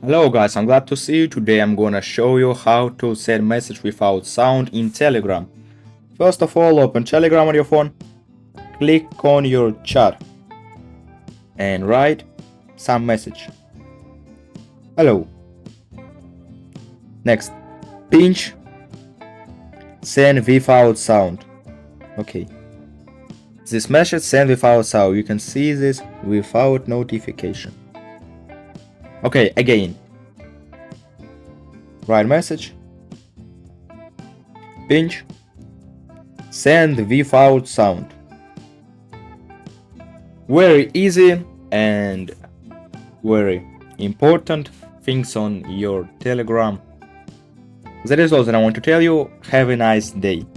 Hello guys, I'm glad to see you. Today I'm gonna show you how to send message without sound in Telegram. First of all, open Telegram on your phone, click on your chat and write some message. Hello. Next, pinch, send without sound. Okay. This message sent without sound. You can see this without notification. Okay, again. Write message, pinch, send without sound. Very easy and very important things on your Telegram. That is all that I want to tell you. Have a nice day.